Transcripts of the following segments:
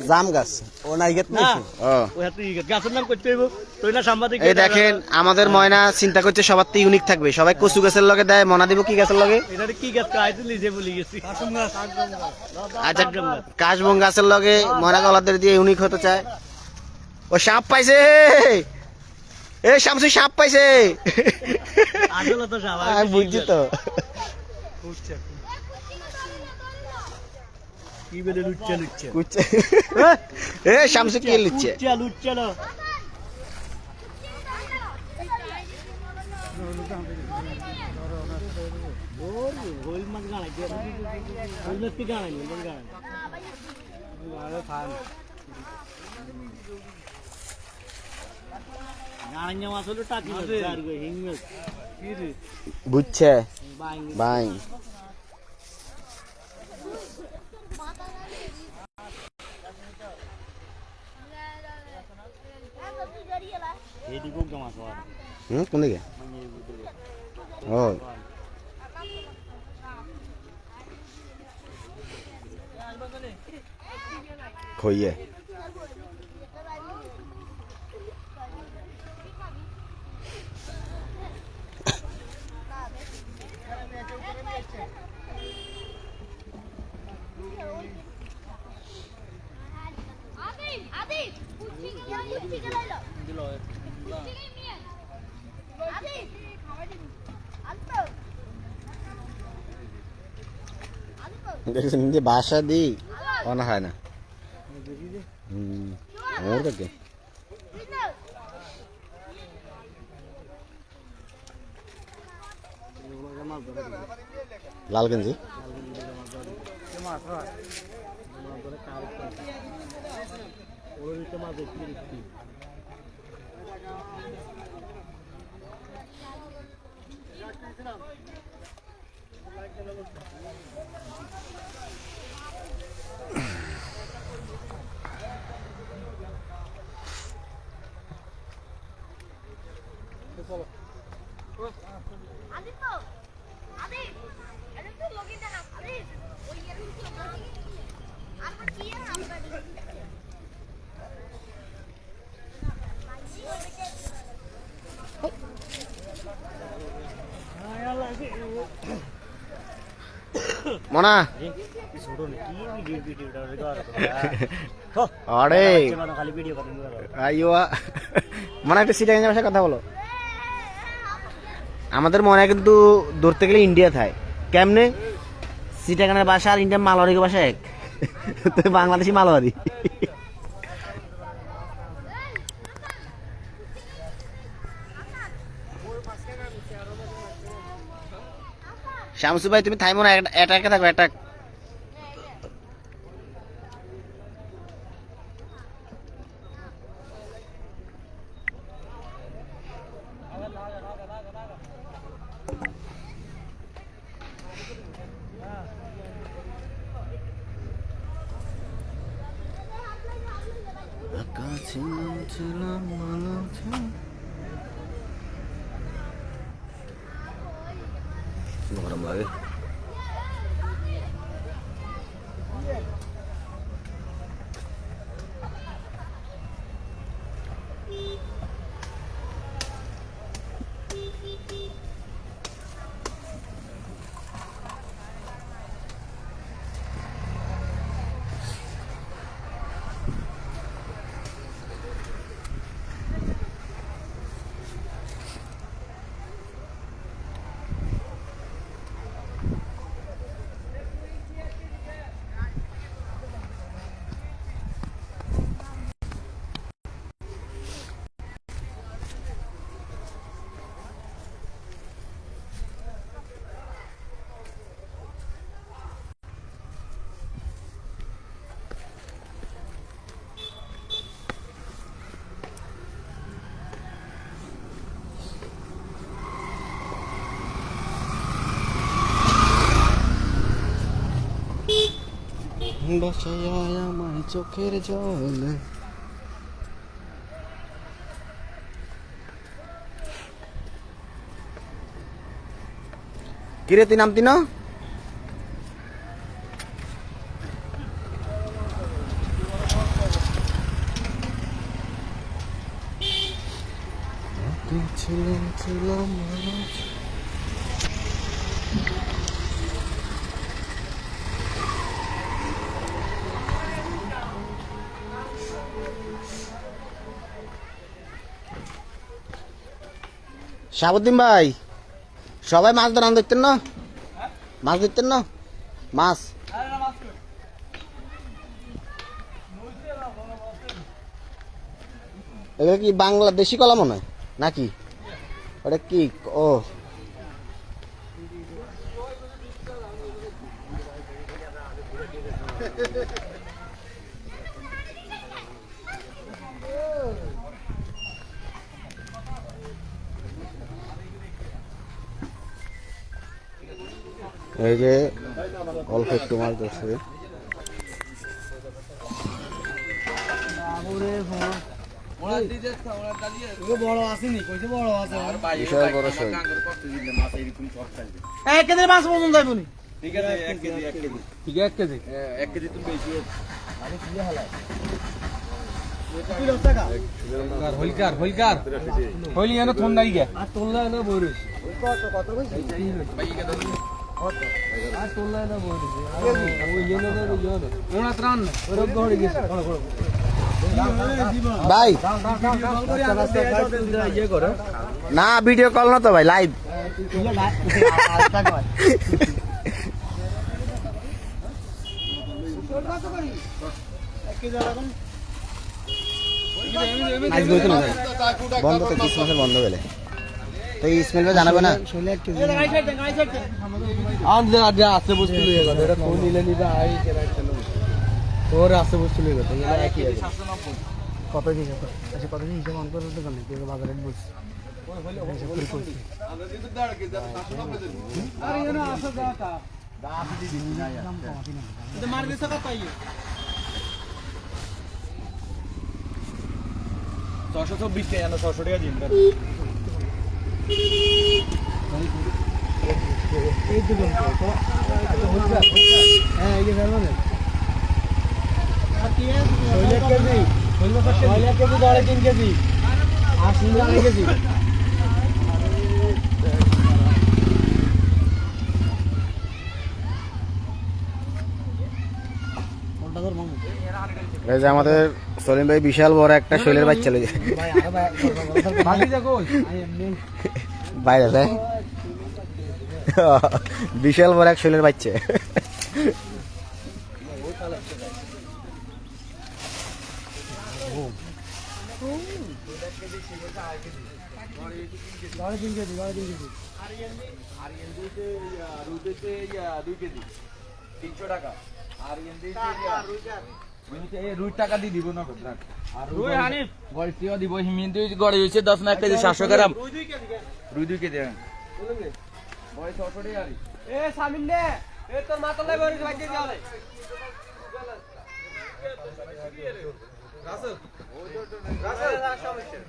জাম গাছ ও নাই গেত না ও ওই হাতে গাছের নাম করতে হইব তুই না সাংবাদিক এই দেখেন আমাদের ময়না চিন্তা করছে সবার তো ইউনিক থাকবে সবাই কচু গাছের লগে দেয় মনা দিব কি গাছের লগে এটা কি গাছ কাইতে নিজে বলি গেছি আচ্ছা কাশবন গাছের লগে ময়না গলাদের দিয়ে ইউনিক হতে চায় ও সাপ পাইছে এ শামসু সাপ পাইছে আসলে তো স্বাভাবিক আমি বুঝছি তো কি বলে লুচ্চা লুচ্চা কুচ্ছে এ শামসু কি লিচ্ছে লুচ্চা লুচ্চা না হোল মাছ গাড়াই হোল মাছ কি গাড়াই নি গাড়াই গাড়াই মাছ হলো টাকি মাছ আর গো হিং মাছ কি রে বুঝছে বাই এইদিকেও গামাছ আর কোন দিকে ও খইয়ে দেখছেন যে বাসা দিই অনা হয় না ওর দেখে লাল গেঞ্জি মনা আরে আইও মনে একটা সিটাগাঞ্জ ভাষায় কথা বলো আমাদের মনে কিন্তু ধরতে গেলে ইন্ডিয়া থাকে কেমনে সিটাগানের ভাষা আর ইন্ডিয়ান মালওয়ারি ভাষা এক বাংলাদেশি মালওয়ারি শামসু ভাই তুমি থাইমো না অ্যাটাকে থাকো অ্যাটাক গরম লাগে বসাইয়া আমায় চোখের জলে কিরে তুই নামতি না শাহাবুদ্দিন ভাই, সবাই মাছ ধরান ধরতেন না? মাছ ধরতেন না? মাছ এগুলো কি বাংলাদেশি কলা মনে হয় নাকি? ওটা কি? ও এই যে অল্প একটু মাছ ধরছে। বড় আসেনি, কইছে বড় আছে। বিশাল বড় শোল। এক কেজি মাছ ওজন যাইব নি? ঠিক আছে 1 কেজি 1 কেজি। ঠিক আছে 1 কেজি। 1 কেজি তুমি বেশি আরে কি হালাই? কিলো টাকা? হইকার হইকার। হইলি এনে ঠান্ডাই গে। আর তোলা না বইরিস। কত কত কইছিস? ভাই কি কথা কত? আর তোলা না বইরিস। ওই এনে না ইয়নে। ওনা ত্রাণ না। ওই রোগ গড়ে গেছে। ভাই না, ভিডিও কল না তো ভাই, লাইভ। বন্ধ তো ক্রিসমাসের বন্ধ গেলে তো এই স্মেল জানাবে না। আছে বস্তু লিয়ে গেল, এটা কোন নিলে নিবে আই তোর আছে বস্তু লিয়ে গেল, একই আছে। কত দিছে? আচ্ছা কত দিন হিসাব অন করে তো গেল, তুই বাজার রেট বলছিস। ছশো 24 টাকা না 600 টাকা দিন। এই দুজন হ্যাঁ এই যে ফেলবেন কেজি 3 কেজি আর 3 কেজি। এই যে আমাদের সলিম ভাই বিশাল বড় একটা শৈলের বাচ্চা লই বাইরে যায়, বিশাল বড় এক শৈলের বাচ্চা। রুই টাকা দিয়ে দিব না রুই হানিফ গড়টিও দিব হিমিন দুই গড়ে হইছে 10 না 1 কেজি 700 গ্রাম রুই 2 কেজি বয় 600 টাকা এ সামিন নে এ তোর মাথা লাই বড় ভাই দিয়ে আলে রাসেল রাসেল সমস্যা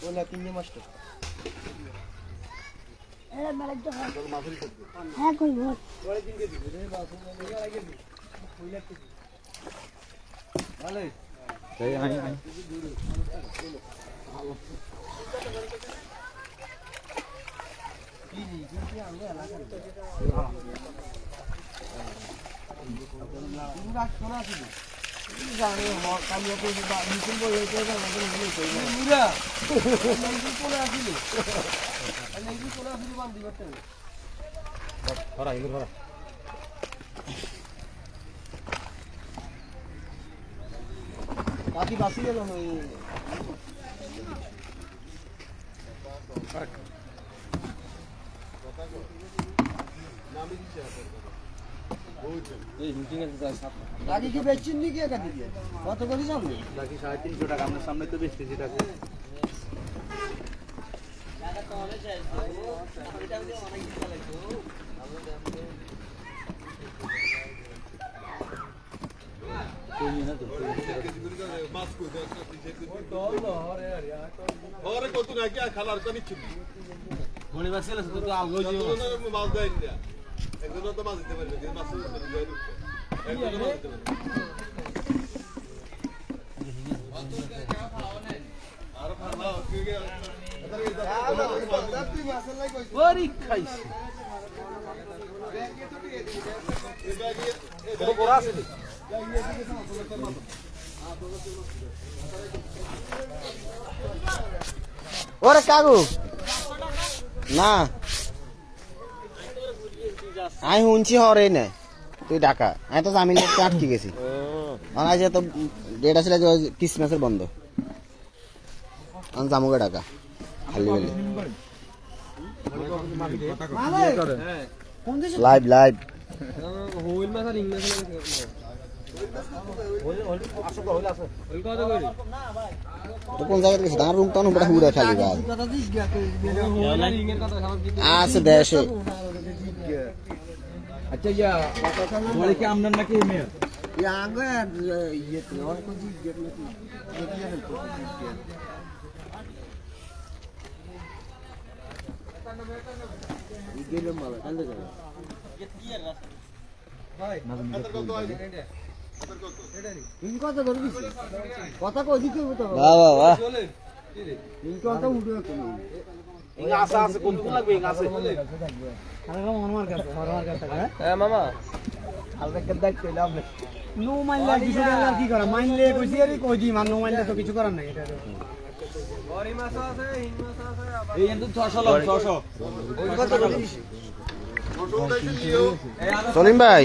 ওলা কিনে মাস্টার এ মালিক তো হ্যাঁ কই ভোট বড় 3 কেজি রে বাসু নিয়ে লাগে কইলা কেজি ভালো এই আই কি নি কিন্তু আমরা এলাকা তুমি রাখ শোনা ছিল জানি হক কালিয়া তো মিছিল বই হইতে না আমাদের হলো কই না মুরা মিছিল কোনা আছিল আর মিছিল কোনা আছিল বান্ধি করতে ধরা ইন্দুর ধরা কাকি বাসি গেল হই নামি দিছে এই মিটিং এর কাজ আগে কি বেচছেন নাকি একা দিকে কত করে সামনে বাকি 350 টাকা আপনার সামনে তো বেচতেছি টাকা টাকা তো অনেক চাই এটা দিয়ে অনেক কিছু লাগবে কোই না তো মাছ কো দে তো হরে আরে হরে কত না কি খালার তো নিচ্ছি গনি বাসিলা তো আলগো যে মাছ দেয় না ওরে খাইছে বড় আছে ওরে কাকু না আমি শুনছি হরে না তুই ডাকা আমি তো জামিন আটকে গেছি আজ তো ডেট আসলে ক্রিসমাসের বন্ধ আমি জামুকে ডাকা খালি বেলে লাইভ লাইভ হইল মাছ আর ইংলিশ তো কোন জায়গায় গেছিস তার রুম তো অনুপটা হুড়ে খালি গাছ আছে দেশে আচ্ছা ইয়া বলে কি আমদান নাকি মেয়ে কথা কই দিতে হবে তো বাহ বাহ বাহ কথা উঠে ইংা আছে আছে কোন কোন লাগবে ইংা আছে মামা নো মাইলে কিছু আর কি করা মাইলে কইছি আর কই দি মান নো মাইলে তো কিছু করার নাই এটা বড়ি মাছ আছে হিং মাছ আছে আবার এই কিন্তু 600 লম 600 সলিম ভাই